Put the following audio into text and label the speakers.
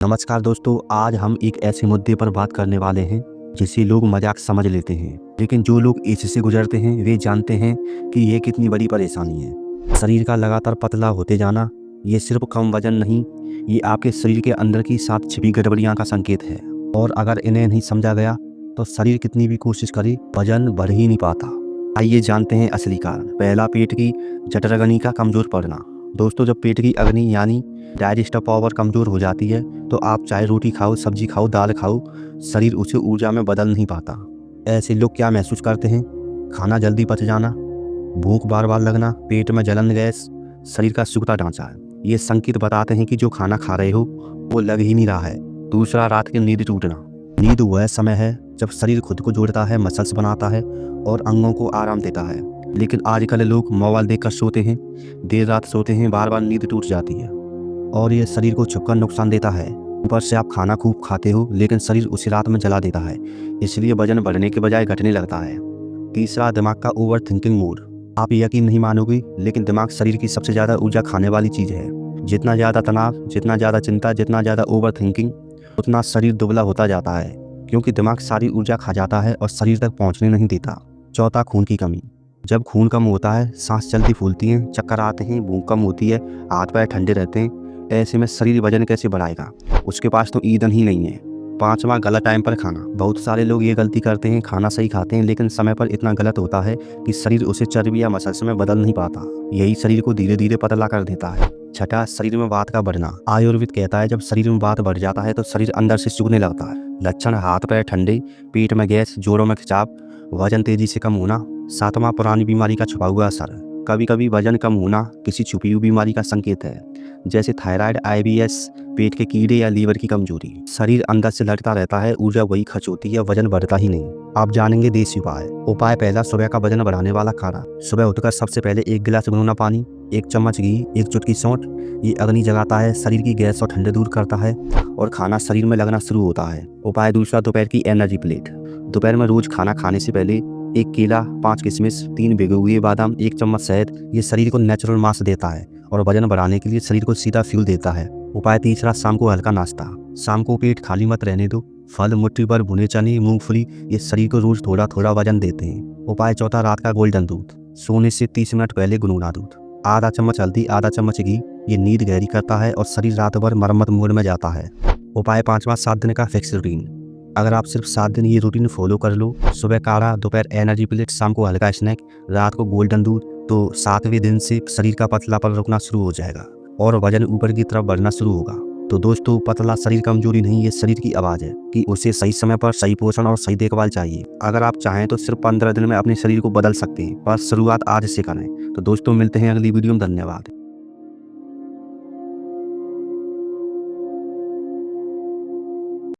Speaker 1: नमस्कार दोस्तों, आज हम एक ऐसे मुद्दे पर बात करने वाले हैं जिसे लोग मजाक समझ लेते हैं, लेकिन जो लोग इससे गुजरते हैं वे जानते हैं कि ये कितनी बड़ी परेशानी है। शरीर का लगातार पतला होते जाना ये सिर्फ कम वजन नहीं, ये आपके शरीर के अंदर की 7 छिपी गड़बड़ियां का संकेत है। और अगर इन्हें नहीं समझा गया तो शरीर कितनी भी कोशिश करे वजन बढ़ ही नहीं पाता। आइए जानते हैं असली कारण। पहला, पेट की जठराग्नि का कमजोर पड़ना। दोस्तों, जब पेट की अग्नि यानी डाइजेस्टिव पावर कमज़ोर हो जाती है तो आप चाहे रोटी खाओ, सब्जी खाओ, दाल खाओ, शरीर उसे ऊर्जा में बदल नहीं पाता। ऐसे लोग क्या महसूस करते हैं? खाना जल्दी पच जाना, भूख बार बार लगना, पेट में जलन, गैस, शरीर का सूखता ढांचा है। ये संकेत बताते हैं कि जो खाना खा रहे हो वो लग ही नहीं रहा है। दूसरा, रात की नींद टूटना। नींद वह समय है जब शरीर खुद को जोड़ता है, मसल्स बनाता है और अंगों को आराम देता है। लेकिन आजकल लोग मोबाइल देखकर सोते हैं, देर रात सोते हैं, बार बार नींद टूट जाती है और ये शरीर को छुपकर नुकसान देता है। ऊपर से आप खाना खूब खाते हो लेकिन शरीर उसी रात में जला देता है, इसलिए वजन बढ़ने के बजाय घटने लगता है। तीसरा, दिमाग का ओवर थिंकिंग मूड। आप यकीन नहीं मानोगे लेकिन दिमाग शरीर की सबसे ज़्यादा ऊर्जा खाने वाली चीज़ है। जितना ज़्यादा तनाव, जितना ज़्यादा चिंता, जितना ज़्यादा ओवर थिंकिंग, उतना शरीर दुबला होता जाता है, क्योंकि दिमाग सारी ऊर्जा खा जाता है और शरीर तक पहुँचने नहीं देता। चौथा, खून की कमी। जब खून कम होता है, सांस जल्दी फूलती हैं, चक्कर आते हैं, भूख कम होती है, हाथ पैर ठंडे रहते हैं। ऐसे में शरीर वजन कैसे बढ़ाएगा? उसके पास तो ईंधन ही नहीं है। पांचवा, गलत टाइम पर खाना। बहुत सारे लोग ये गलती करते हैं, खाना सही खाते हैं लेकिन समय पर इतना गलत होता है कि शरीर उसे चर्बी या मसल्स में बदल नहीं पाता। यही शरीर को धीरे धीरे पतला कर देता है। छठा, शरीर में वात का बढ़ना। आयुर्वेद कहता है जब शरीर में वात बढ़ जाता है तो शरीर अंदर से सूखने लगता है। लक्षण: हाथ पैर ठंडे, पेट में गैस, जोड़ों में खिंचाव, वजन तेजी से कम होना। सातवां, पुरानी बीमारी का छुपा हुआ असर। कभी कभी वजन कम होना किसी छुपी हुई बीमारी का संकेत है, जैसे थायराइड, IBS, पेट के कीड़े या लीवर की कमजोरी। शरीर अंदर से लड़ता रहता है, ऊर्जा वही खर्च होती है, वजन बढ़ता ही नहीं। आप जानेंगे देसी उपाय। पहला, सुबह का वजन बढ़ाने वाला खाना। सुबह उठकर सबसे पहले 1 गिलास गुनगुना पानी, 1 चम्मच घी, 1 चुटकी सौंठ। ये अग्नि जगाता है, शरीर की गैस और ठंडे दूर करता है और खाना शरीर में लगना शुरू होता है। उपाय दूसरा, दोपहर की एनर्जी प्लेट। दोपहर में रोज खाना खाने से पहले 1 केला, 5 किशमिश, 3 भिगे हुए बादाम, 1 चम्मच शहद। ये शरीर को नेचुरल मास देता है और वजन बढ़ाने के लिए शरीर को सीधा फ्यूल देता है। उपाय तीसरा, शाम को हल्का नाश्ता। शाम को पेट खाली मत रहने दो। फल, मुट्ठी भर भुने चने, मूंगफली, ये शरीर को रोज थोड़ा थोड़ा वजन देते हैं। उपाय चौथा, रात का गोल्डन दूध। सोने से 30 मिनट पहले गुनगुना दूध, आधा चम्मच हल्दी, आधा चम्मच घी। ये नींद गहरी करता है और शरीर रात भर मरम्मत मोड में जाता है। उपाय पांचवा, 7 दिन का फिक्स रूटीन। अगर आप सिर्फ 7 दिन ये रूटीन फॉलो कर लो, सुबह काढ़ा, दोपहर एनर्जी प्लेट, शाम को हल्का स्नैक, रात को गोल्डन दूध, तो 7वें दिन से शरीर का पतलापन रुकना शुरू हो जाएगा और वजन ऊपर की तरफ बढ़ना शुरू होगा। तो दोस्तों, पतला शरीर कमजोरी नहीं, ये शरीर की आवाज़ है कि उसे सही समय पर सही पोषण और सही देखभाल चाहिए। अगर आप चाहें तो सिर्फ 15 दिन में अपने शरीर को बदल सकते हैं, बस शुरुआत आज से करें। तो दोस्तों, मिलते हैं अगली वीडियो में। धन्यवाद।